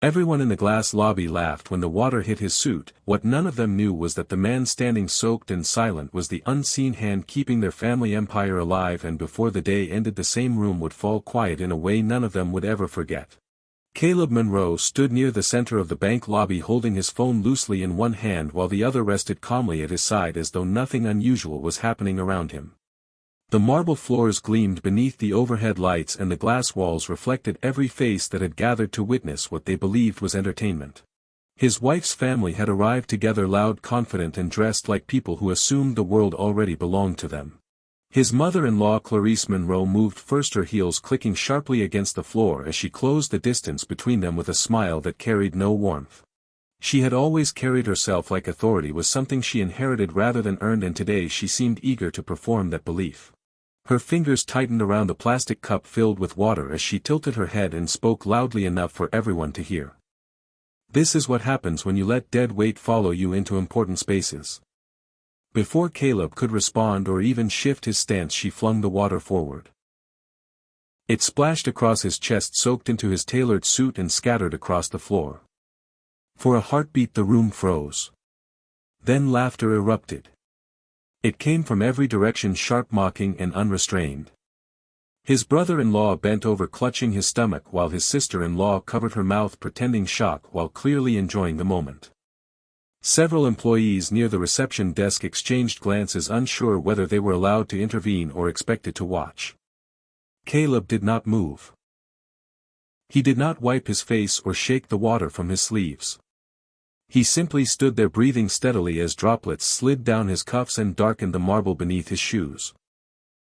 Everyone in the glass lobby laughed when the water hit his suit. What none of them knew was that the man standing soaked and silent was the unseen hand keeping their family empire alive, and before the day ended the same room would fall quiet in a way none of them would ever forget. Caleb Monroe stood near the center of the bank lobby holding his phone loosely in one hand while the other rested calmly at his side as though nothing unusual was happening around him. The marble floors gleamed beneath the overhead lights and the glass walls reflected every face that had gathered to witness what they believed was entertainment. His wife's family had arrived together, loud, confident, and dressed like people who assumed the world already belonged to them. His mother-in-law Clarice Monroe moved first, her heels clicking sharply against the floor as she closed the distance between them with a smile that carried no warmth. She had always carried herself like authority was something she inherited rather than earned, and today she seemed eager to perform that belief. Her fingers tightened around the plastic cup filled with water as she tilted her head and spoke loudly enough for everyone to hear. "This is what happens when you let dead weight follow you into important spaces." Before Caleb could respond or even shift his stance, she flung the water forward. It splashed across his chest, soaked into his tailored suit, and scattered across the floor. For a heartbeat the room froze. Then laughter erupted. It came from every direction, sharp, mocking, and unrestrained. His brother-in-law bent over clutching his stomach while his sister-in-law covered her mouth pretending shock while clearly enjoying the moment. Several employees near the reception desk exchanged glances, unsure whether they were allowed to intervene or expected to watch. Caleb did not move. He did not wipe his face or shake the water from his sleeves. He simply stood there, breathing steadily as droplets slid down his cuffs and darkened the marble beneath his shoes.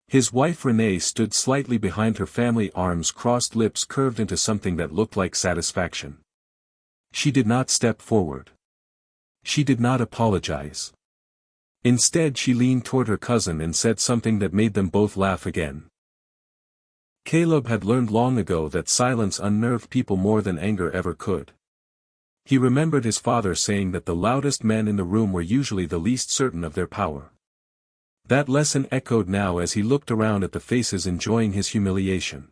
His wife Renee stood slightly behind her family, arms crossed, lips curved into something that looked like satisfaction. She did not step forward. She did not apologize. Instead she leaned toward her cousin and said something that made them both laugh again. Caleb had learned long ago that silence unnerved people more than anger ever could. He remembered his father saying that the loudest men in the room were usually the least certain of their power. That lesson echoed now as he looked around at the faces enjoying his humiliation.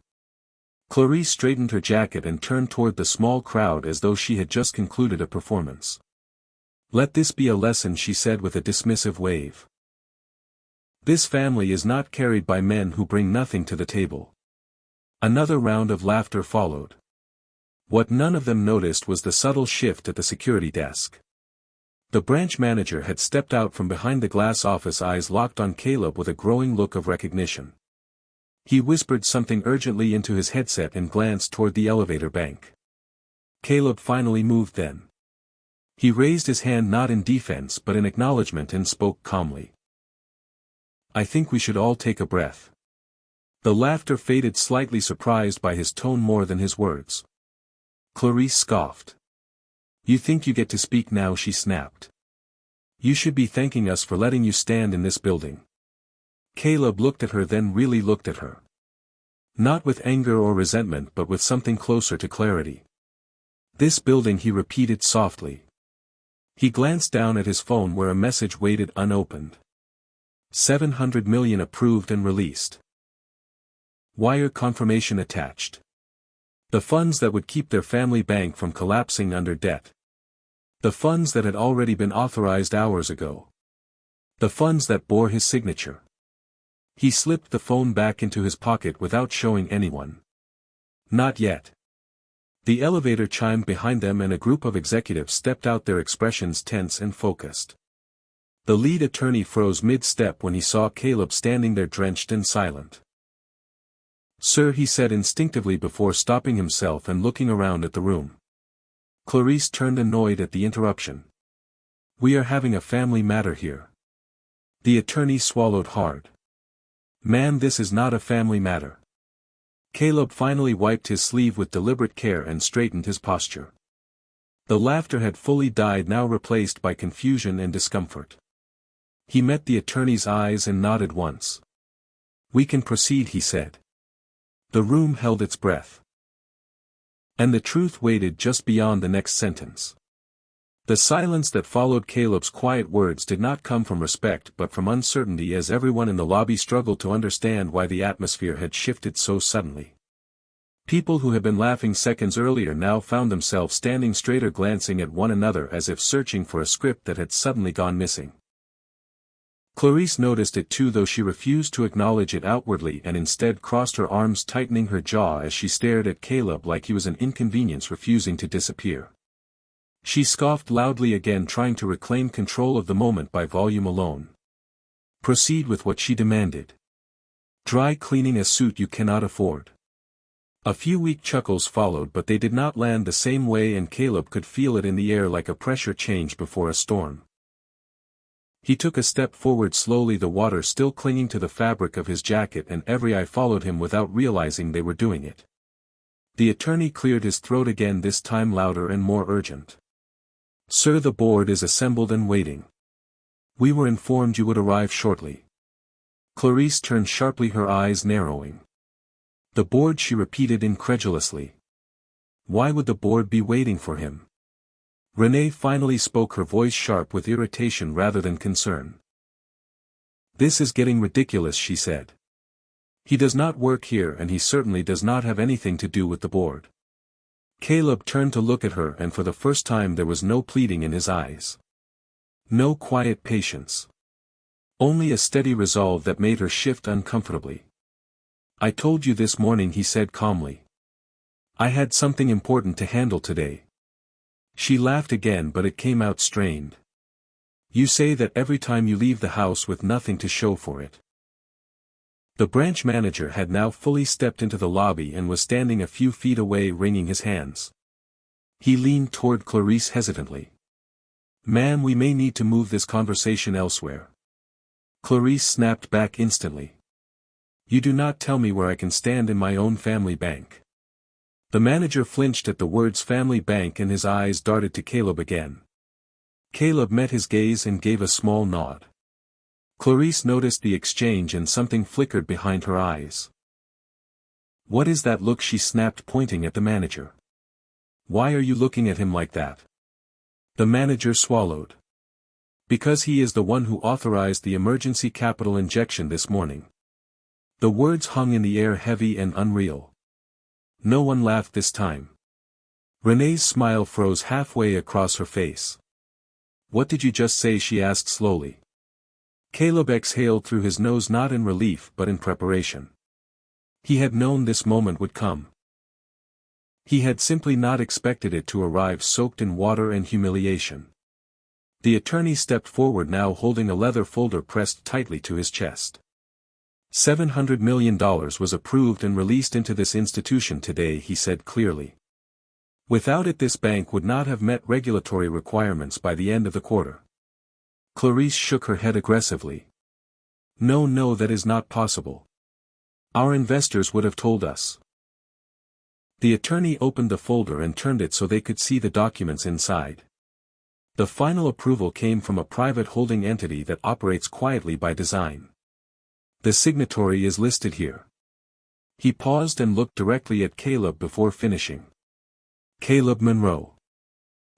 Clarice straightened her jacket and turned toward the small crowd as though she had just concluded a performance. "Let this be a lesson," she said with a dismissive wave. "This family is not carried by men who bring nothing to the table." Another round of laughter followed. What none of them noticed was the subtle shift at the security desk. The branch manager had stepped out from behind the glass office, eyes locked on Caleb with a growing look of recognition. He whispered something urgently into his headset and glanced toward the elevator bank. Caleb finally moved then. He raised his hand not in defense but in acknowledgement and spoke calmly. "I think we should all take a breath." The laughter faded, slightly surprised by his tone more than his words. Clarice scoffed. "You think you get to speak now?" she snapped. "You should be thanking us for letting you stand in this building." Caleb looked at her, then really looked at her. Not with anger or resentment but with something closer to clarity. "This building," he repeated softly. He glanced down at his phone where a message waited unopened. 700 million approved and released. Wire confirmation attached. The funds that would keep their family bank from collapsing under debt. The funds that had already been authorized hours ago. The funds that bore his signature. He slipped the phone back into his pocket without showing anyone. Not yet. The elevator chimed behind them and a group of executives stepped out, their expressions tense and focused. The lead attorney froze mid-step when he saw Caleb standing there drenched and silent. "Sir," he said instinctively before stopping himself and looking around at the room. Clarice turned, annoyed at the interruption. "We are having a family matter here." The attorney swallowed hard. "Ma'am, this is not a family matter." Caleb finally wiped his sleeve with deliberate care and straightened his posture. The laughter had fully died, now replaced by confusion and discomfort. He met the attorney's eyes and nodded once. "We can proceed," he said. The room held its breath. And the truth waited just beyond the next sentence. The silence that followed Caleb's quiet words did not come from respect but from uncertainty, as everyone in the lobby struggled to understand why the atmosphere had shifted so suddenly. People who had been laughing seconds earlier now found themselves standing straighter, glancing at one another as if searching for a script that had suddenly gone missing. Clarice noticed it too, though she refused to acknowledge it outwardly and instead crossed her arms, tightening her jaw as she stared at Caleb like he was an inconvenience refusing to disappear. She scoffed loudly again, trying to reclaim control of the moment by volume alone. Proceed with what she demanded. Dry cleaning a suit you cannot afford. A few weak chuckles followed, but they did not land the same way, and Caleb could feel it in the air like a pressure change before a storm. He took a step forward slowly, the water still clinging to the fabric of his jacket, and every eye followed him without realizing they were doing it. The attorney cleared his throat again, this time louder and more urgent. Sir, the board is assembled and waiting. We were informed you would arrive shortly. Clarice turned sharply, her eyes narrowing. The board, she repeated incredulously. Why would the board be waiting for him? Renee finally spoke, her voice sharp with irritation rather than concern. This is getting ridiculous, she said. He does not work here, and he certainly does not have anything to do with the board. Caleb turned to look at her, and for the first time there was no pleading in his eyes. No quiet patience. Only a steady resolve that made her shift uncomfortably. I told you this morning, he said calmly. I had something important to handle today. She laughed again, but it came out strained. You say that every time you leave the house with nothing to show for it. The branch manager had now fully stepped into the lobby and was standing a few feet away, wringing his hands. He leaned toward Clarice hesitantly. Ma'am, we may need to move this conversation elsewhere. Clarice snapped back instantly. You do not tell me where I can stand in my own family bank. The manager flinched at the words family bank, and his eyes darted to Caleb again. Caleb met his gaze and gave a small nod. Clarice noticed the exchange and something flickered behind her eyes. What is that look? She snapped, pointing at the manager. Why are you looking at him like that? The manager swallowed. Because he is the one who authorized the emergency capital injection this morning. The words hung in the air, heavy and unreal. No one laughed this time. Renee's smile froze halfway across her face. What did you just say? She asked slowly. Caleb exhaled through his nose, not in relief but in preparation. He had known this moment would come. He had simply not expected it to arrive soaked in water and humiliation. The attorney stepped forward now, holding a leather folder pressed tightly to his chest. $700 million was approved and released into this institution today, he said clearly. Without it, this bank would not have met regulatory requirements by the end of the quarter. Clarice shook her head aggressively. No, that is not possible. Our investors would have told us. The attorney opened the folder and turned it so they could see the documents inside. The final approval came from a private holding entity that operates quietly by design. The signatory is listed here. He paused and looked directly at Caleb before finishing. Caleb Monroe.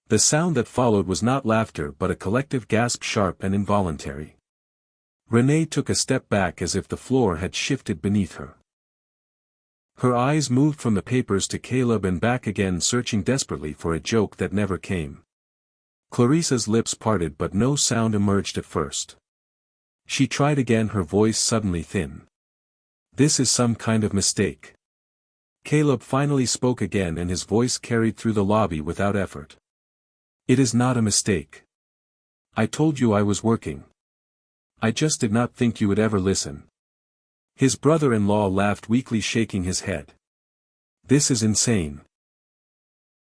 The sound that followed was not laughter but a collective gasp, sharp and involuntary. Renee took a step back as if the floor had shifted beneath her. Her eyes moved from the papers to Caleb and back again, searching desperately for a joke that never came. Clarice's lips parted but no sound emerged at first. She tried again, her voice suddenly thin. This is some kind of mistake. Caleb finally spoke again, and his voice carried through the lobby without effort. It is not a mistake. I told you I was working. I just did not think you would ever listen. His brother-in-law laughed weakly, shaking his head. This is insane.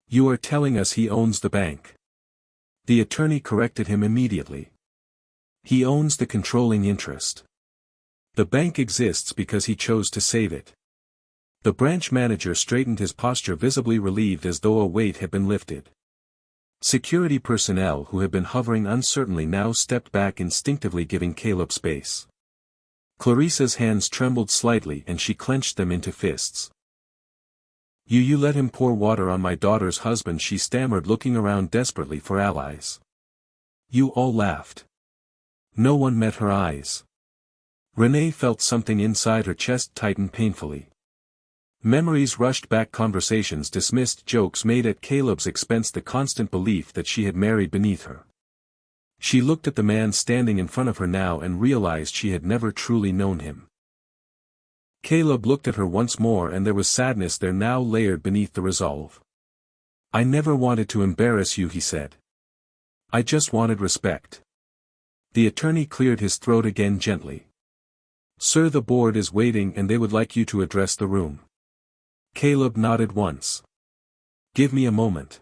You are telling us he owns the bank. The attorney corrected him immediately. He owns the controlling interest. The bank exists because he chose to save it. The branch manager straightened, his posture visibly relieved, as though a weight had been lifted. Security personnel who had been hovering uncertainly now stepped back, instinctively giving Caleb space. Clarice's hands trembled slightly and she clenched them into fists. You let him pour water on my daughter's husband, she stammered, looking around desperately for allies. You all laughed. No one met her eyes. Renee felt something inside her chest tighten painfully. Memories rushed back, conversations dismissed, jokes made at Caleb's expense, the constant belief that she had married beneath her. She looked at the man standing in front of her now and realized she had never truly known him. Caleb looked at her once more, and there was sadness there now layered beneath the resolve. "I never wanted to embarrass you," he said. "I just wanted respect." The attorney cleared his throat again gently. "Sir, the board is waiting and they would like you to address the room." Caleb nodded once. "Give me a moment."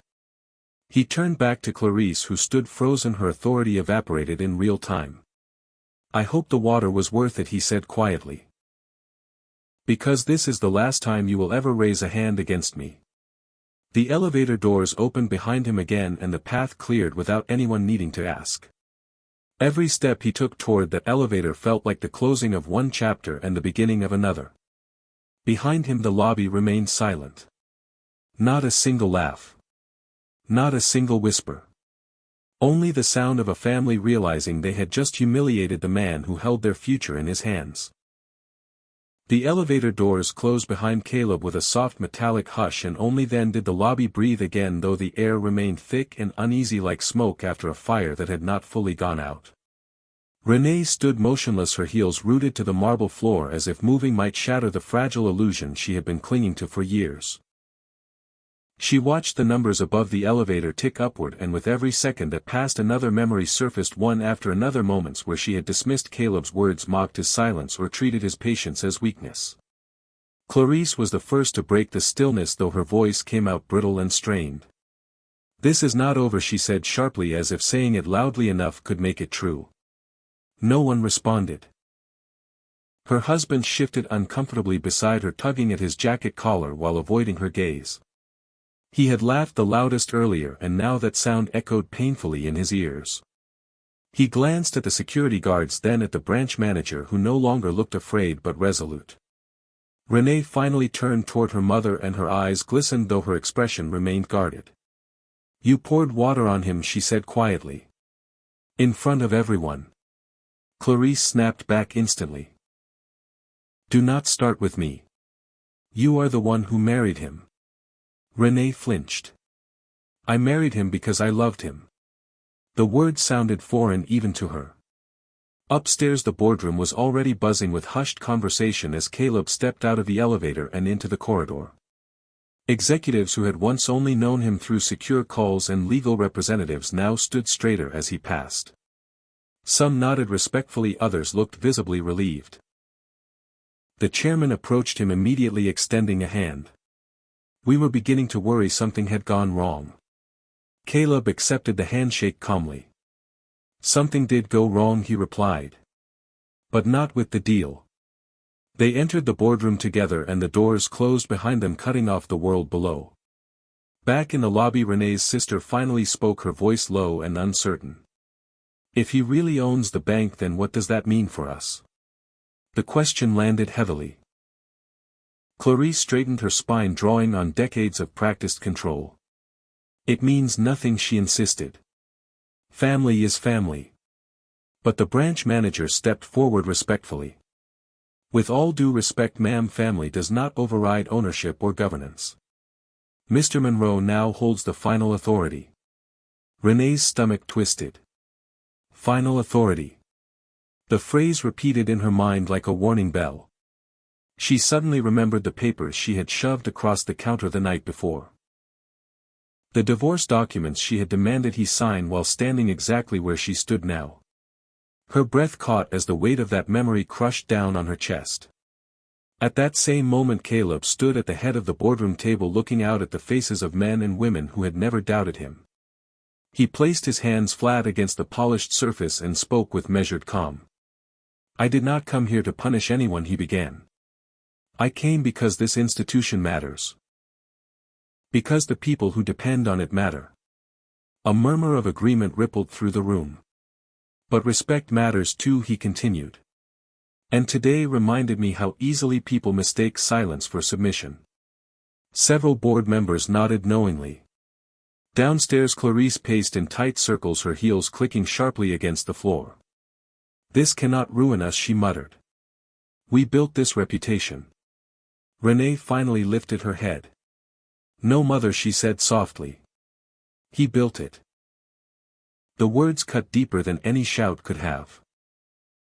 He turned back to Clarice, who stood frozen, her authority evaporated in real time. "I hope the water was worth it," he said quietly. "Because this is the last time you will ever raise a hand against me." The elevator doors opened behind him again and the path cleared without anyone needing to ask. Every step he took toward that elevator felt like the closing of one chapter and the beginning of another. Behind him the lobby remained silent. Not a single laugh. Not a single whisper. Only the sound of a family realizing they had just humiliated the man who held their future in his hands. The elevator doors closed behind Caleb with a soft metallic hush, and only then did the lobby breathe again, though the air remained thick and uneasy like smoke after a fire that had not fully gone out. Renee stood motionless, her heels rooted to the marble floor, as if moving might shatter the fragile illusion she had been clinging to for years. She watched the numbers above the elevator tick upward, and with every second that passed another memory surfaced, one after another, moments where she had dismissed Caleb's words, mocked his silence, or treated his patience as weakness. Clarice was the first to break the stillness, though her voice came out brittle and strained. "This is not over," she said sharply, as if saying it loudly enough could make it true. No one responded. Her husband shifted uncomfortably beside her, tugging at his jacket collar while avoiding her gaze. He had laughed the loudest earlier, and now that sound echoed painfully in his ears. He glanced at the security guards, then at the branch manager, who no longer looked afraid but resolute. Renee finally turned toward her mother, and her eyes glistened though her expression remained guarded. "You poured water on him," she said quietly. "In front of everyone." Clarice snapped back instantly. "Do not start with me. You are the one who married him." Renee flinched. "I married him because I loved him." The word sounded foreign even to her. Upstairs the boardroom was already buzzing with hushed conversation as Caleb stepped out of the elevator and into the corridor. Executives who had once only known him through secure calls and legal representatives now stood straighter as he passed. Some nodded respectfully, others looked visibly relieved. The chairman approached him immediately, extending a hand. "We were beginning to worry something had gone wrong." Caleb accepted the handshake calmly. "Something did go wrong," he replied. "But not with the deal." They entered the boardroom together and the doors closed behind them, cutting off the world below. Back in the lobby, Renee's sister finally spoke, her voice low and uncertain. "If he really owns the bank, then what does that mean for us?" The question landed heavily. Clarice straightened her spine, drawing on decades of practiced control. "It means nothing," she insisted. "Family is family." But the branch manager stepped forward respectfully. "With all due respect, ma'am, family does not override ownership or governance. Mr. Monroe now holds the final authority." Renee's stomach twisted. Final authority. The phrase repeated in her mind like a warning bell. She suddenly remembered the papers she had shoved across the counter the night before. The divorce documents she had demanded he sign while standing exactly where she stood now. Her breath caught as the weight of that memory crushed down on her chest. At that same moment Caleb stood at the head of the boardroom table, looking out at the faces of men and women who had never doubted him. He placed his hands flat against the polished surface and spoke with measured calm. "I did not come here to punish anyone," he began. "I came because this institution matters. Because the people who depend on it matter." A murmur of agreement rippled through the room. "But respect matters too," he continued. "And today reminded me how easily people mistake silence for submission." Several board members nodded knowingly. Downstairs Clarice paced in tight circles, her heels clicking sharply against the floor. "This cannot ruin us," she muttered. "We built this reputation. Renee finally lifted her head. No, mother, she said softly. He built it. The words cut deeper than any shout could have.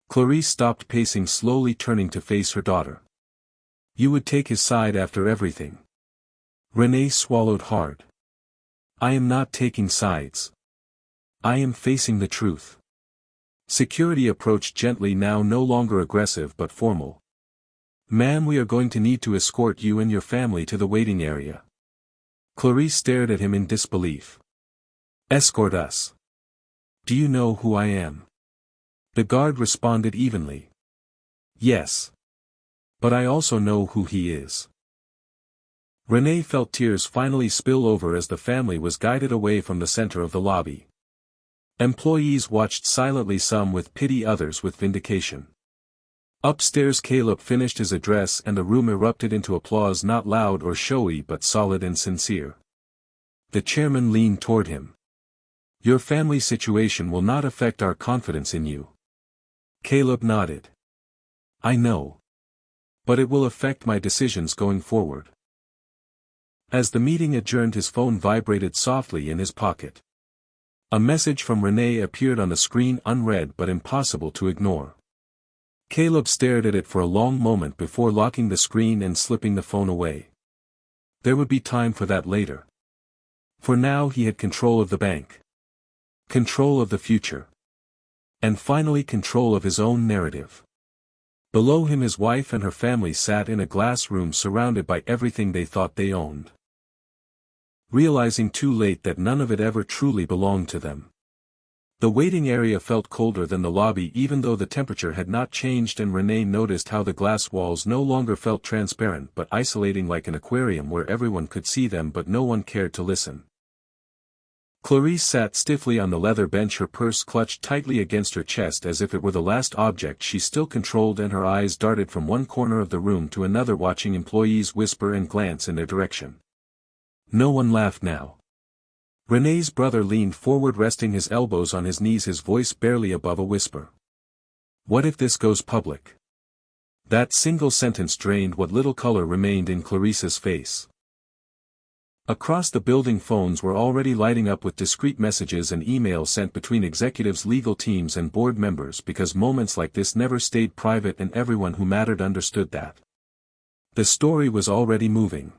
Clarice stopped pacing, slowly turning to face her daughter. You would take his side after everything. Renee swallowed hard. I am not taking sides. I am facing the truth. Security approached gently, now no longer aggressive but formal. Ma'am, we are going to need to escort you and your family to the waiting area. Clarice stared at him in disbelief. Escort us? Do you know who I am? The guard responded evenly. Yes. But I also know who he is. Renee felt tears finally spill over as the family was guided away from the center of the lobby. Employees watched silently, some with pity, others with vindication. Upstairs, Caleb finished his address and the room erupted into applause, not loud or showy but solid and sincere. The chairman leaned toward him. Your family situation will not affect our confidence in you. Caleb nodded. I know. But it will affect my decisions going forward. As the meeting adjourned, his phone vibrated softly in his pocket. A message from Renee appeared on the screen, unread but impossible to ignore. Caleb stared at it for a long moment before locking the screen and slipping the phone away. There would be time for that later. For now he had control of the bank. Control of the future. And finally control of his own narrative. Below him, his wife and her family sat in a glass room surrounded by everything they thought they owned. Realizing too late that none of it ever truly belonged to them. The waiting area felt colder than the lobby, even though the temperature had not changed, and Renee noticed how the glass walls no longer felt transparent but isolating, like an aquarium where everyone could see them but no one cared to listen. Clarice sat stiffly on the leather bench, her purse clutched tightly against her chest as if it were the last object she still controlled, and her eyes darted from one corner of the room to another, watching employees whisper and glance in their direction. No one laughed now. Renee's brother leaned forward, resting his elbows on his knees, his voice barely above a whisper. What if this goes public? That single sentence drained what little color remained in Clarice's face. Across the building, phones were already lighting up with discreet messages and emails sent between executives, legal teams and board members, because moments like this never stayed private and everyone who mattered understood that. The story was already moving.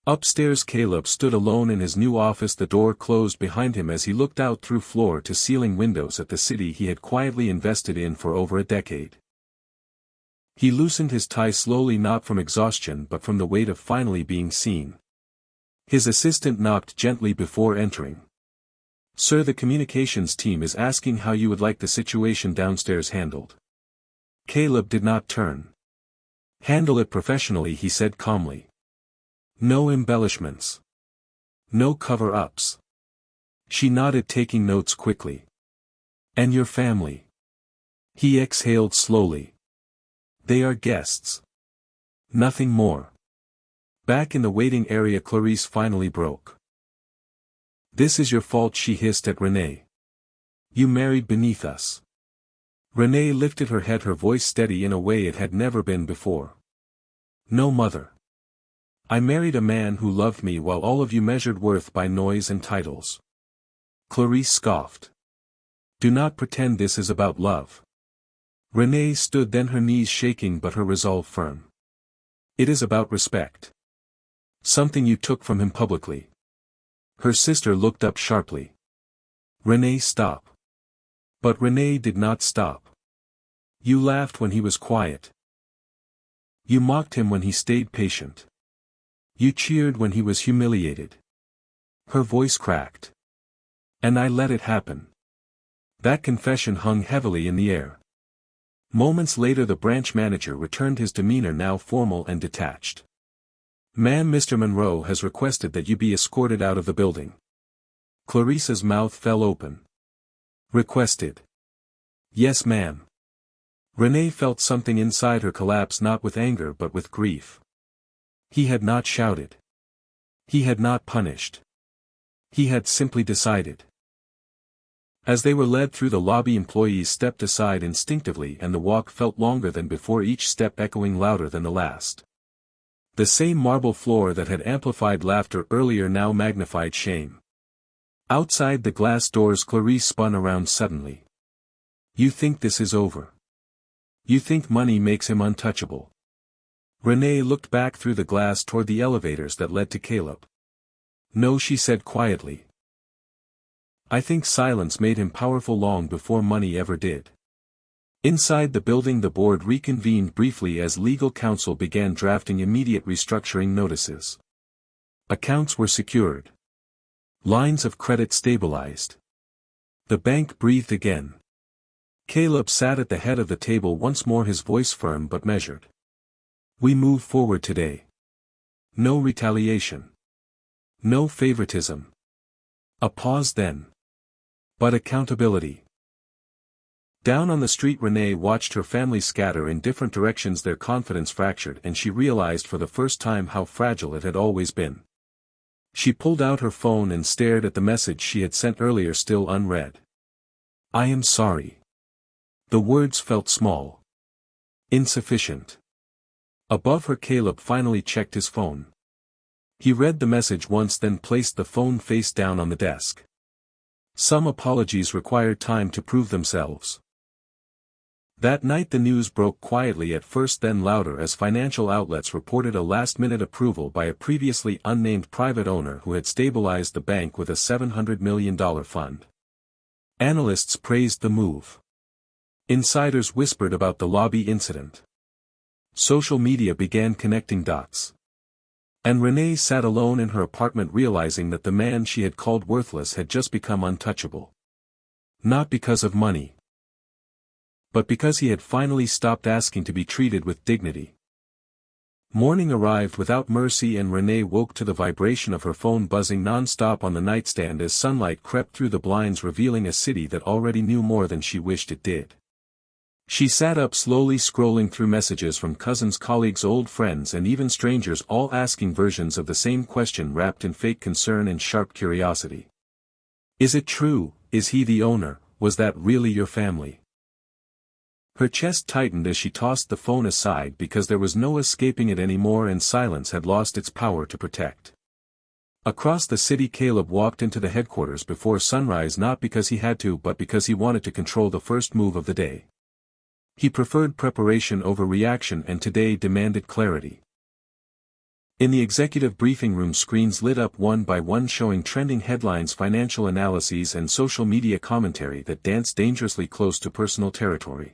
Upstairs, Caleb stood alone in his new office, the door closed behind him as he looked out through floor-to-ceiling windows at the city he had quietly invested in for over a decade. He loosened his tie slowly, not from exhaustion but from the weight of finally being seen. His assistant knocked gently before entering. Sir, the communications team is asking how you would like the situation downstairs handled. Caleb did not turn. Handle it professionally, he said calmly. No embellishments. No cover-ups. She nodded, taking notes quickly. And your family? He exhaled slowly. They are guests. Nothing more. Back in the waiting area, Clarice finally broke. This is your fault, she hissed at Renee. You married beneath us. Renee lifted her head, her voice steady in a way it had never been before. No, mother. I married a man who loved me while all of you measured worth by noise and titles. Clarice scoffed. Do not pretend this is about love. Renee stood then, her knees shaking but her resolve firm. It is about respect. Something you took from him publicly. Her sister looked up sharply. Renee, stop. But Renee did not stop. You laughed when he was quiet. You mocked him when he stayed patient. You cheered when he was humiliated. Her voice cracked. And I let it happen. That confession hung heavily in the air. Moments later, the branch manager returned, his demeanor now formal and detached. Ma'am, Mr. Monroe has requested that you be escorted out of the building. Clarice's mouth fell open. Requested. Yes, ma'am. Renee felt something inside her collapse, not with anger but with grief. He had not shouted. He had not punished. He had simply decided. As they were led through the lobby, employees stepped aside instinctively and the walk felt longer than before, each step echoing louder than the last. The same marble floor that had amplified laughter earlier now magnified shame. Outside the glass doors Clarice spun around suddenly. You think this is over? You think money makes him untouchable? Renee looked back through the glass toward the elevators that led to Caleb. No, she said quietly. I think silence made him powerful long before money ever did. Inside the building the board reconvened briefly as legal counsel began drafting immediate restructuring notices. Accounts were secured. Lines of credit stabilized. The bank breathed again. Caleb sat at the head of the table once more, his voice firm but measured. We move forward today. No retaliation. No favoritism. A pause then. But accountability. Down on the street Renee watched her family scatter in different directions, their confidence fractured, and she realized for the first time how fragile it had always been. She pulled out her phone and stared at the message she had sent earlier, still unread. I am sorry. The words felt small. Insufficient. Above her Caleb finally checked his phone. He read the message once, then placed the phone face down on the desk. Some apologies required time to prove themselves. That night the news broke quietly at first, then louder as financial outlets reported a last-minute approval by a previously unnamed private owner who had stabilized the bank with a $700 million fund. Analysts praised the move. Insiders whispered about the lobby incident. Social media began connecting dots. And Renee sat alone in her apartment realizing that the man she had called worthless had just become untouchable. Not because of money, but because he had finally stopped asking to be treated with dignity. Morning arrived without mercy and Renee woke to the vibration of her phone buzzing non-stop on the nightstand as sunlight crept through the blinds, revealing a city that already knew more than she wished it did. She sat up slowly, scrolling through messages from cousins, colleagues, old friends, and even strangers, all asking versions of the same question wrapped in fake concern and sharp curiosity. Is it true? Is he the owner? Was that really your family? Her chest tightened as she tossed the phone aside because there was no escaping it anymore and silence had lost its power to protect. Across the city Caleb walked into the headquarters before sunrise, not because he had to but because he wanted to control the first move of the day. He preferred preparation over reaction and today demanded clarity. In the executive briefing room screens lit up one by one showing trending headlines, financial analyses and social media commentary that danced dangerously close to personal territory.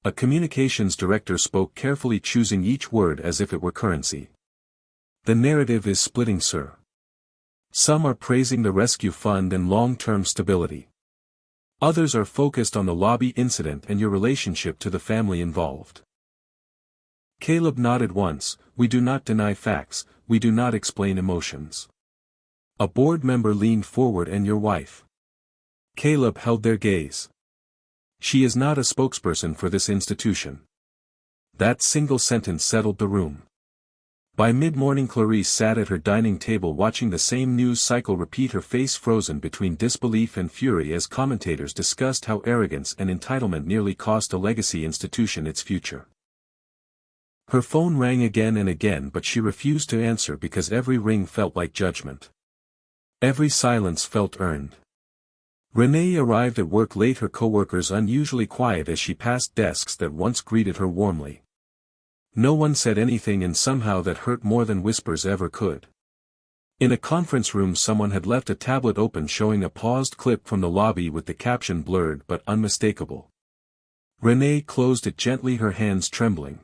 A communications director spoke carefully, choosing each word as if it were currency. The narrative is splitting, sir. Some are praising the rescue fund and long-term stability. Others are focused on the lobby incident and your relationship to the family involved. Caleb nodded once. We do not deny facts, we do not explain emotions. A board member leaned forward. And your wife? Caleb held their gaze. She is not a spokesperson for this institution. That single sentence settled the room. By mid-morning Clarice sat at her dining table watching the same news cycle repeat, her face frozen between disbelief and fury as commentators discussed how arrogance and entitlement nearly cost a legacy institution its future. Her phone rang again and again, but she refused to answer because every ring felt like judgment. Every silence felt earned. Renee arrived at work late, her coworkers unusually quiet as she passed desks that once greeted her warmly. No one said anything, and somehow that hurt more than whispers ever could. In a conference room someone had left a tablet open showing a paused clip from the lobby with the caption blurred but unmistakable. Renee closed it gently, her hands trembling.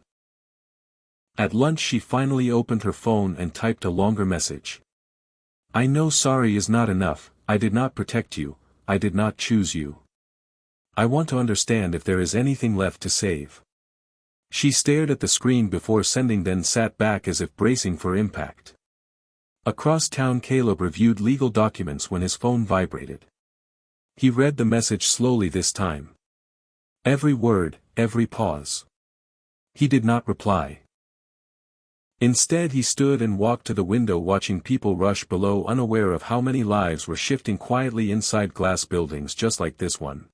At lunch she finally opened her phone and typed a longer message. I know sorry is not enough, I did not protect you, I did not choose you. I want to understand if there is anything left to save. She stared at the screen before sending, then sat back as if bracing for impact. Across town Caleb reviewed legal documents when his phone vibrated. He read the message slowly this time. Every word, every pause. He did not reply. Instead he stood and walked to the window, watching people rush below, unaware of how many lives were shifting quietly inside glass buildings just like this one.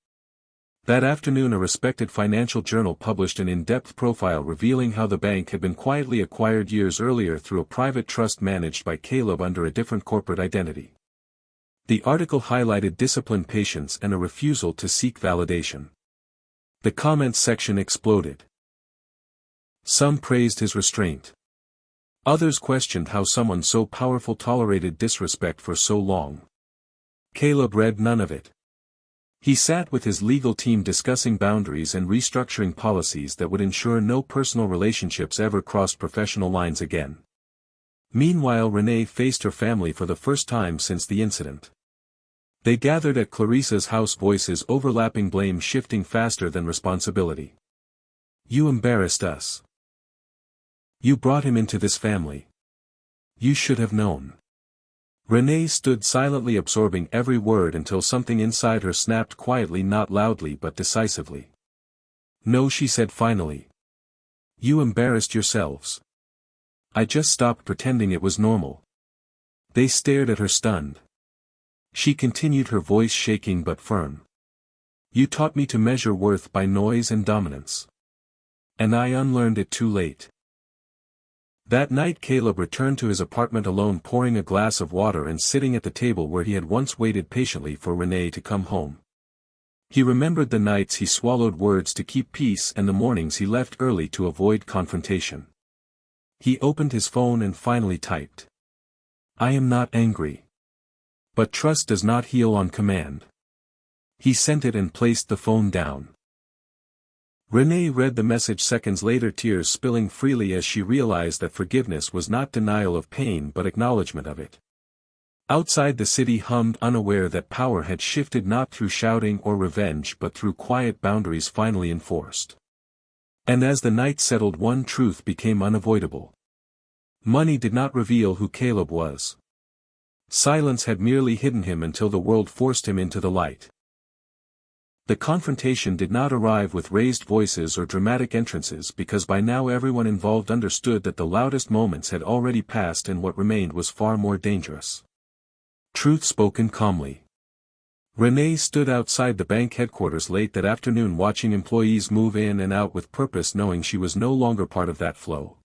That afternoon a respected financial journal published an in-depth profile revealing how the bank had been quietly acquired years earlier through a private trust managed by Caleb under a different corporate identity. The article highlighted disciplined patience and a refusal to seek validation. The comments section exploded. Some praised his restraint. Others questioned how someone so powerful tolerated disrespect for so long. Caleb read none of it. He sat with his legal team discussing boundaries and restructuring policies that would ensure no personal relationships ever crossed professional lines again. Meanwhile, Renee faced her family for the first time since the incident. They gathered at Clarissa's house, voices overlapping, blame shifting faster than responsibility. "You embarrassed us. You brought him into this family. You should have known." Renee stood silently absorbing every word until something inside her snapped quietly, not loudly but decisively. "No," she said finally. "You embarrassed yourselves. I just stopped pretending it was normal." They stared at her stunned. She continued, her voice shaking but firm. "You taught me to measure worth by noise and dominance. And I unlearned it too late." That night Caleb returned to his apartment alone, pouring a glass of water and sitting at the table where he had once waited patiently for Renee to come home. He remembered the nights he swallowed words to keep peace and the mornings he left early to avoid confrontation. He opened his phone and finally typed, "I am not angry. But trust does not heal on command." He sent it and placed the phone down. Renee read the message seconds later, tears spilling freely as she realized that forgiveness was not denial of pain but acknowledgement of it. Outside, the city hummed, unaware that power had shifted not through shouting or revenge but through quiet boundaries finally enforced. And as the night settled, one truth became unavoidable. Money did not reveal who Caleb was. Silence had merely hidden him until the world forced him into the light. The confrontation did not arrive with raised voices or dramatic entrances because by now everyone involved understood that the loudest moments had already passed and what remained was far more dangerous. Truth spoken calmly. Renee stood outside the bank headquarters late that afternoon, watching employees move in and out with purpose, knowing she was no longer part of that flow.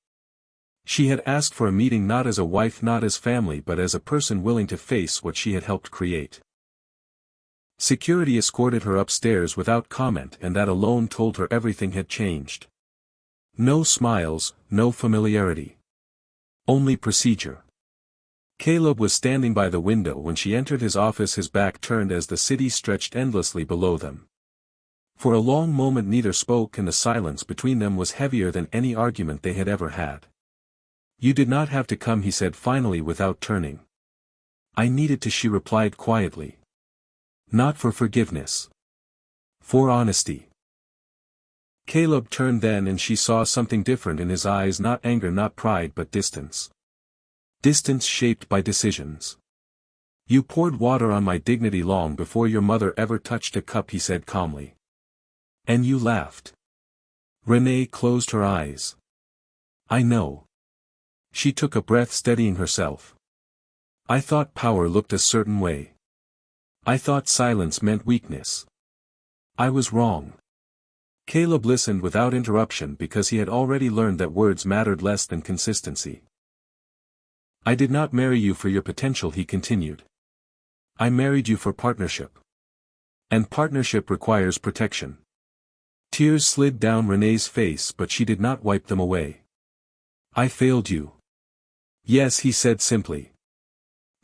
She had asked for a meeting not as a wife, not as family, but as a person willing to face what she had helped create. Security escorted her upstairs without comment, and that alone told her everything had changed. No smiles, no familiarity. Only procedure. Caleb was standing by the window when she entered his office, his back turned as the city stretched endlessly below them. For a long moment neither spoke, and the silence between them was heavier than any argument they had ever had. "You did not have to come," he said finally without turning. "I needed to," she replied quietly. "Not for forgiveness. For honesty." Caleb turned then and she saw something different in his eyes, not anger, not pride, but distance. Distance shaped by decisions. "You poured water on my dignity long before your mother ever touched a cup," he said calmly. "And you laughed." Renee closed her eyes. "I know." She took a breath, steadying herself. "I thought power looked a certain way. I thought silence meant weakness. I was wrong." Caleb listened without interruption because he had already learned that words mattered less than consistency. "I did not marry you for your potential," he continued. "I married you for partnership. And partnership requires protection." Tears slid down Renee's face, but she did not wipe them away. "I failed you." "Yes," he said simply.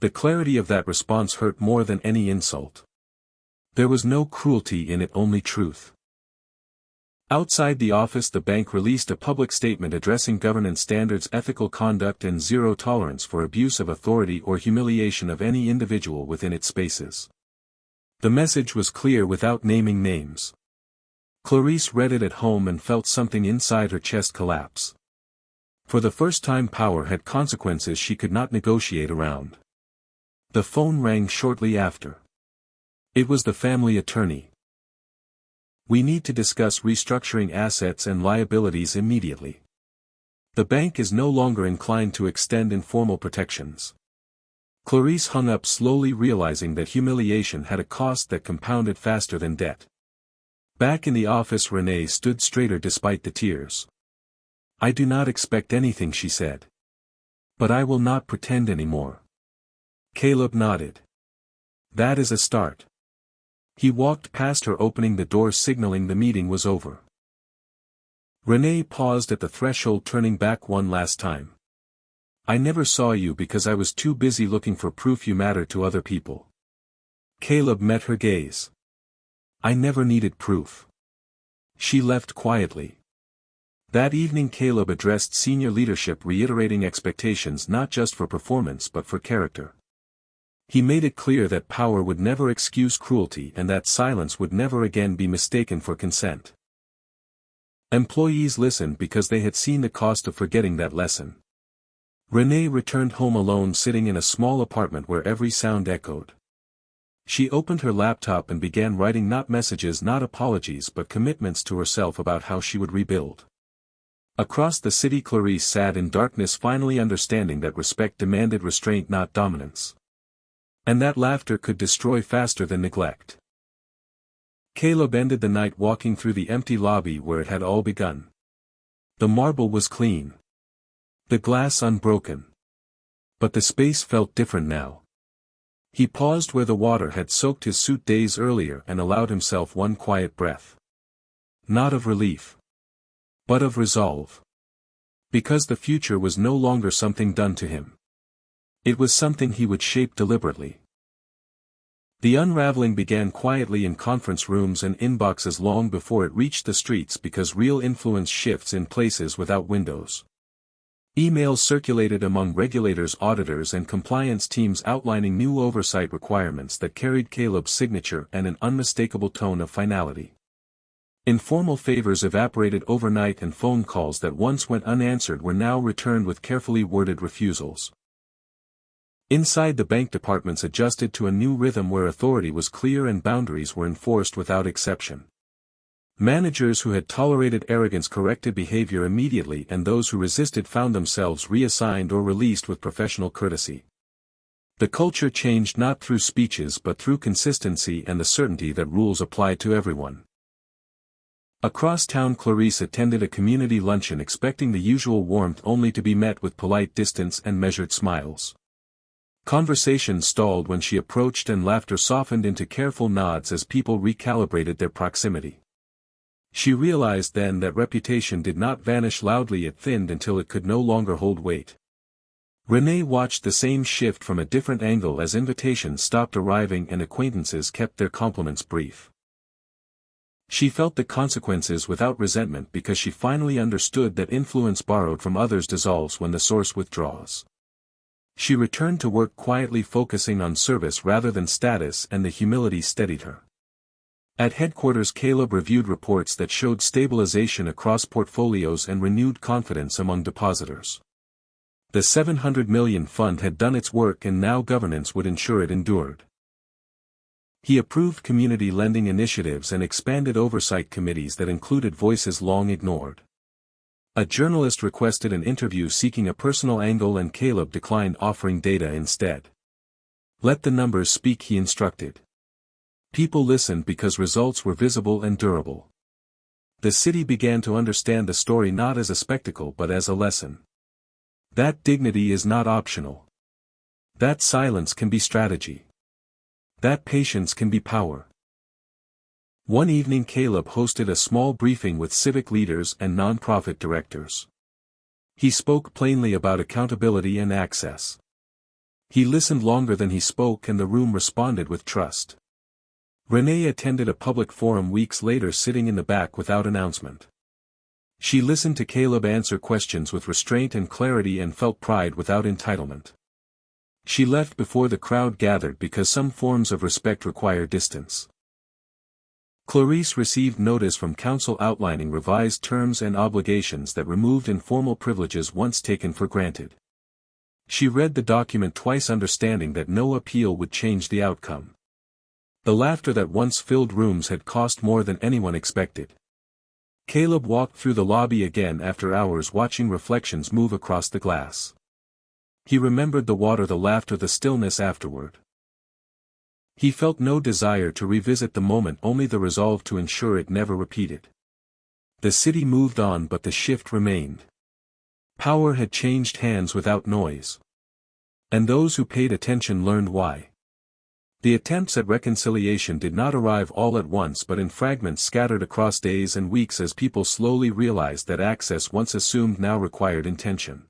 The clarity of that response hurt more than any insult. There was no cruelty in it, only truth. Outside the office, the bank released a public statement addressing governance standards, ethical conduct, and zero tolerance for abuse of authority or humiliation of any individual within its spaces. The message was clear without naming names. Clarisse read it at home and felt something inside her chest collapse. For the first time, power had consequences she could not negotiate around. The phone rang shortly after. It was the family attorney. "We need to discuss restructuring assets and liabilities immediately. The bank is no longer inclined to extend informal protections." Clarisse hung up slowly, realizing that humiliation had a cost that compounded faster than debt. Back in the office, Renee stood straighter despite the tears. "I do not expect anything," she said. "But I will not pretend anymore." Caleb nodded. "That is a start." He walked past her, opening the door, signaling the meeting was over. Renee paused at the threshold, turning back one last time. "I never saw you because I was too busy looking for proof you matter to other people." Caleb met her gaze. "I never needed proof." She left quietly. That evening Caleb addressed senior leadership, reiterating expectations not just for performance but for character. He made it clear that power would never excuse cruelty and that silence would never again be mistaken for consent. Employees listened because they had seen the cost of forgetting that lesson. Renee returned home alone, sitting in a small apartment where every sound echoed. She opened her laptop and began writing, not messages, not apologies, but commitments to herself about how she would rebuild. Across the city, Clarice sat in darkness, finally understanding that respect demanded restraint, not dominance. And that laughter could destroy faster than neglect. Caleb ended the night walking through the empty lobby where it had all begun. The marble was clean. The glass unbroken. But the space felt different now. He paused where the water had soaked his suit days earlier and allowed himself one quiet breath. Not of relief, but of resolve. Because the future was no longer something done to him. It was something he would shape deliberately. The unraveling began quietly in conference rooms and inboxes long before it reached the streets, because real influence shifts in places without windows. Emails circulated among regulators, auditors, and compliance teams outlining new oversight requirements that carried Caleb's signature and an unmistakable tone of finality. Informal favors evaporated overnight, and phone calls that once went unanswered were now returned with carefully worded refusals. Inside, the bank departments adjusted to a new rhythm where authority was clear and boundaries were enforced without exception. Managers who had tolerated arrogance corrected behavior immediately, and those who resisted found themselves reassigned or released with professional courtesy. The culture changed not through speeches but through consistency and the certainty that rules applied to everyone. Across town, Clarice attended a community luncheon, expecting the usual warmth, only to be met with polite distance and measured smiles. Conversation stalled when she approached, and laughter softened into careful nods as people recalibrated their proximity. She realized then that reputation did not vanish loudly, it thinned until it could no longer hold weight. Renee watched the same shift from a different angle as invitations stopped arriving and acquaintances kept their compliments brief. She felt the consequences without resentment, because she finally understood that influence borrowed from others dissolves when the source withdraws. She returned to work quietly, focusing on service rather than status, and the humility steadied her. At headquarters, Caleb reviewed reports that showed stabilization across portfolios and renewed confidence among depositors. The $700 million fund had done its work, and now governance would ensure it endured. He approved community lending initiatives and expanded oversight committees that included voices long ignored. A journalist requested an interview seeking a personal angle, and Caleb declined, offering data instead. Let the numbers speak, he instructed. People listened because results were visible and durable. The city began to understand the story not as a spectacle but as a lesson. That dignity is not optional. That silence can be strategy. That patience can be power. One evening, Caleb hosted a small briefing with civic leaders and nonprofit directors. He spoke plainly about accountability and access. He listened longer than he spoke, and the room responded with trust. Renee attended a public forum weeks later, sitting in the back without announcement. She listened to Caleb answer questions with restraint and clarity and felt pride without entitlement. She left before the crowd gathered because some forms of respect require distance. Clarice received notice from council outlining revised terms and obligations that removed informal privileges once taken for granted. She read the document twice, understanding that no appeal would change the outcome. The laughter that once filled rooms had cost more than anyone expected. Caleb walked through the lobby again after hours, watching reflections move across the glass. He remembered the water, the laughter, the stillness afterward. He felt no desire to revisit the moment, only the resolve to ensure it never repeated. The city moved on, but the shift remained. Power had changed hands without noise. And those who paid attention learned why. The attempts at reconciliation did not arrive all at once, but in fragments scattered across days and weeks as people slowly realized that access once assumed now required intention.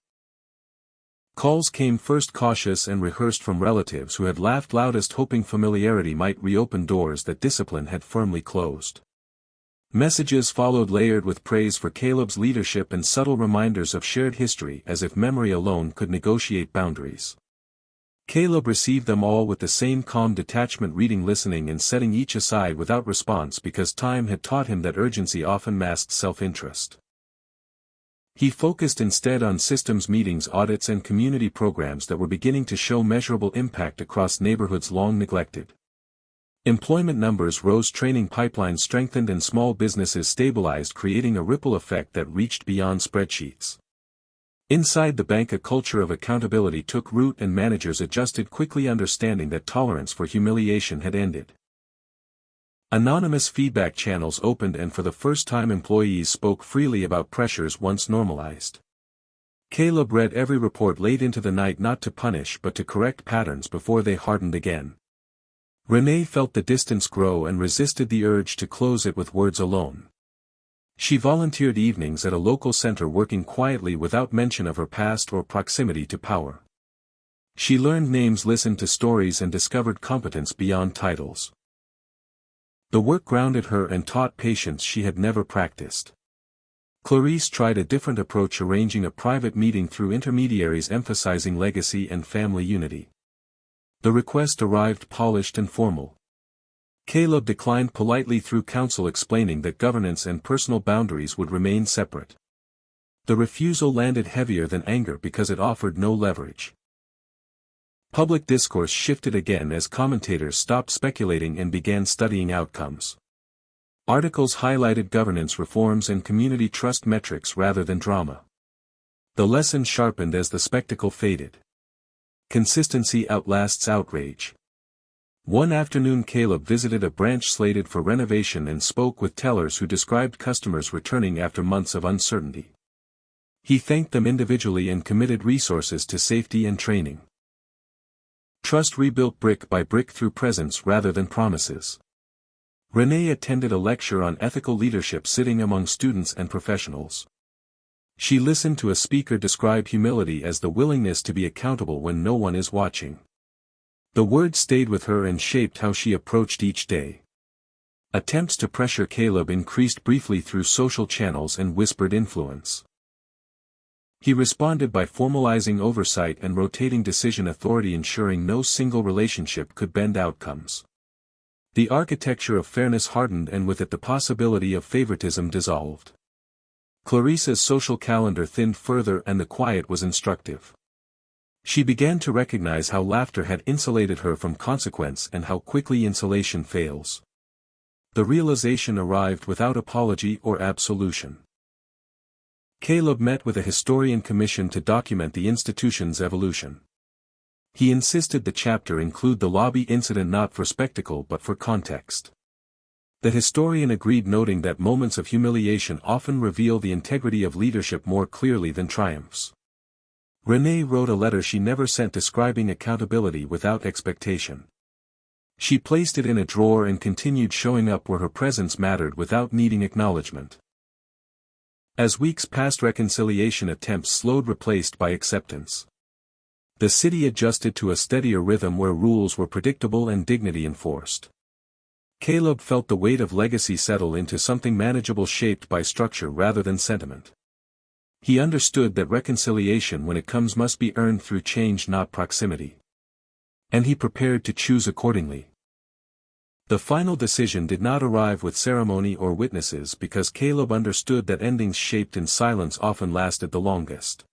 Calls came first, cautious and rehearsed, from relatives who had laughed loudest, hoping familiarity might reopen doors that discipline had firmly closed. Messages followed, layered with praise for Caleb's leadership and subtle reminders of shared history, as if memory alone could negotiate boundaries. Caleb received them all with the same calm detachment, reading, listening, and setting each aside without response, because time had taught him that urgency often masked self-interest. He focused instead on systems, meetings, audits, and community programs that were beginning to show measurable impact across neighborhoods long neglected. Employment numbers rose, training pipelines strengthened, and small businesses stabilized, creating a ripple effect that reached beyond spreadsheets. Inside the bank, a culture of accountability took root, and managers adjusted quickly, understanding that tolerance for humiliation had ended. Anonymous feedback channels opened, and for the first time employees spoke freely about pressures once normalized. Caleb read every report late into the night, not to punish but to correct patterns before they hardened again. Renee felt the distance grow and resisted the urge to close it with words alone. She volunteered evenings at a local center, working quietly without mention of her past or proximity to power. She learned names, listened to stories, and discovered competence beyond titles. The work grounded her and taught patience she had never practiced. Clarice tried a different approach, arranging a private meeting through intermediaries, emphasizing legacy and family unity. The request arrived polished and formal. Caleb declined politely, through counsel explaining that governance and personal boundaries would remain separate. The refusal landed heavier than anger because it offered no leverage. Public discourse shifted again as commentators stopped speculating and began studying outcomes. Articles highlighted governance reforms and community trust metrics rather than drama. The lesson sharpened as the spectacle faded. Consistency outlasts outrage. One afternoon Caleb visited a branch slated for renovation and spoke with tellers who described customers returning after months of uncertainty. He thanked them individually and committed resources to safety and training. Trust rebuilt brick by brick through presence rather than promises. Renee attended a lecture on ethical leadership, sitting among students and professionals. She listened to a speaker describe humility as the willingness to be accountable when no one is watching. The word stayed with her and shaped how she approached each day. Attempts to pressure Caleb increased briefly through social channels and whispered influence. He responded by formalizing oversight and rotating decision authority, ensuring no single relationship could bend outcomes. The architecture of fairness hardened, and with it the possibility of favoritism dissolved. Clarice's social calendar thinned further, and the quiet was instructive. She began to recognize how laughter had insulated her from consequence and how quickly insulation fails. The realization arrived without apology or absolution. Caleb met with a historian commissioned to document the institution's evolution. He insisted the chapter include the lobby incident, not for spectacle but for context. The historian agreed, noting that moments of humiliation often reveal the integrity of leadership more clearly than triumphs. Renee wrote a letter she never sent, describing accountability without expectation. She placed it in a drawer and continued showing up where her presence mattered without needing acknowledgement. As weeks passed, reconciliation attempts slowed, replaced by acceptance. The city adjusted to a steadier rhythm where rules were predictable and dignity enforced. Caleb felt the weight of legacy settle into something manageable, shaped by structure rather than sentiment. He understood that reconciliation, when it comes, must be earned through change, not proximity. And he prepared to choose accordingly. The final decision did not arrive with ceremony or witnesses, because Caleb understood that endings shaped in silence often lasted the longest.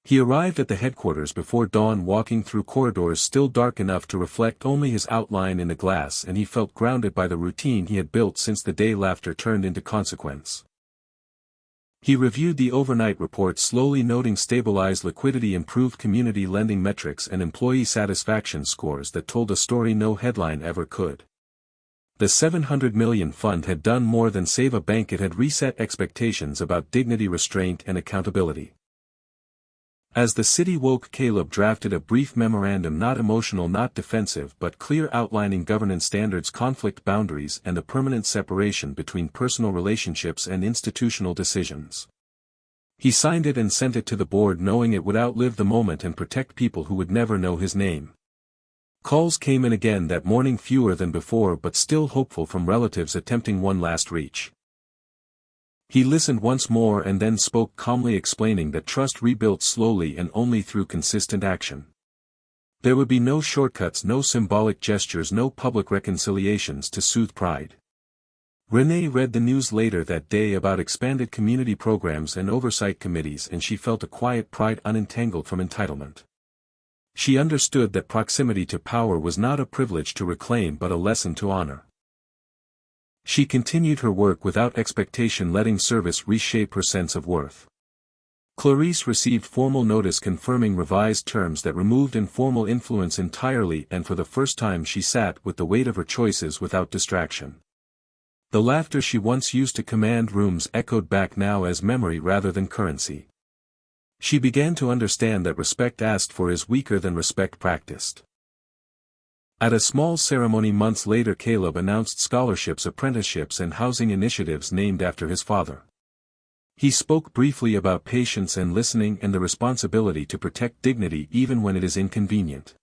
He arrived at the headquarters before dawn, walking through corridors still dark enough to reflect only his outline in the glass, and he felt grounded by the routine he had built since the day laughter turned into consequence. He reviewed the overnight report, slowly noting stabilized liquidity, improved community lending metrics, and employee satisfaction scores that told a story no headline ever could. The $700 million fund had done more than save a bank, it had reset expectations about dignity, restraint, and accountability. As the city woke, Caleb drafted a brief memorandum, not emotional, not defensive, but clear, outlining governance standards, conflict boundaries, and a permanent separation between personal relationships and institutional decisions. He signed it and sent it to the board, knowing it would outlive the moment and protect people who would never know his name. Calls came in again that morning, fewer than before but still hopeful, from relatives attempting one last reach. He listened once more and then spoke calmly, explaining that trust rebuilt slowly and only through consistent action. There would be no shortcuts, no symbolic gestures, no public reconciliations to soothe pride. Renee read the news later that day about expanded community programs and oversight committees, and she felt a quiet pride unentangled from entitlement. She understood that proximity to power was not a privilege to reclaim but a lesson to honor. She continued her work without expectation, letting service reshape her sense of worth. Clarice received formal notice confirming revised terms that removed informal influence entirely, and for the first time she sat with the weight of her choices without distraction. The laughter she once used to command rooms echoed back now as memory rather than currency. She began to understand that respect asked for is weaker than respect practiced. At a small ceremony months later, Caleb announced scholarships, apprenticeships, and housing initiatives named after his father. He spoke briefly about patience and listening and the responsibility to protect dignity even when it is inconvenient.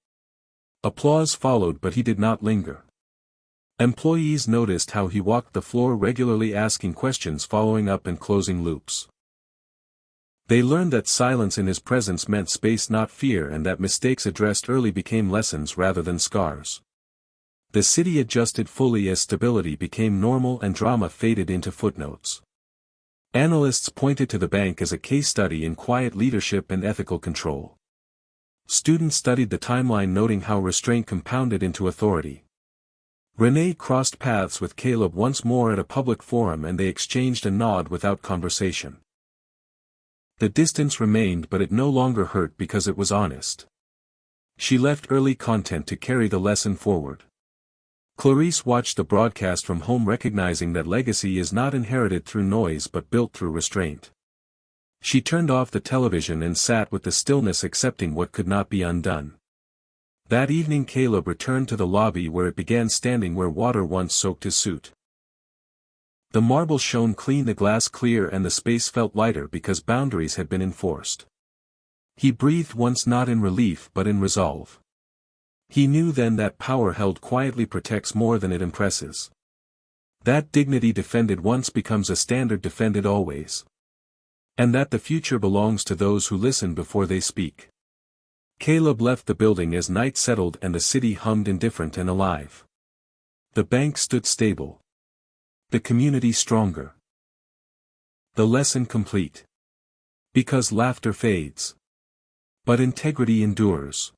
Applause followed, but he did not linger. Employees noticed how he walked the floor regularly, asking questions, following up, and closing loops. They learned that silence in his presence meant space, not fear, and that mistakes addressed early became lessons rather than scars. The city adjusted fully as stability became normal and drama faded into footnotes. Analysts pointed to the bank as a case study in quiet leadership and ethical control. Students studied the timeline, noting how restraint compounded into authority. Renee crossed paths with Caleb once more at a public forum, and they exchanged a nod without conversation. The distance remained, but it no longer hurt because it was honest. She left early content to carry the lesson forward. Clarice watched the broadcast from home, recognizing that legacy is not inherited through noise but built through restraint. She turned off the television and sat with the stillness, accepting what could not be undone. That evening Caleb returned to the lobby where it began, standing where water once soaked his suit. The marble shone clean, the glass clear, and the space felt lighter because boundaries had been enforced. He breathed once, not in relief but in resolve. He knew then that power held quietly protects more than it impresses. That dignity defended once becomes a standard defended always. And that the future belongs to those who listen before they speak. Caleb left the building as night settled and the city hummed, indifferent and alive. The bank stood stable. The community stronger. The lesson complete. Because laughter fades. But integrity endures.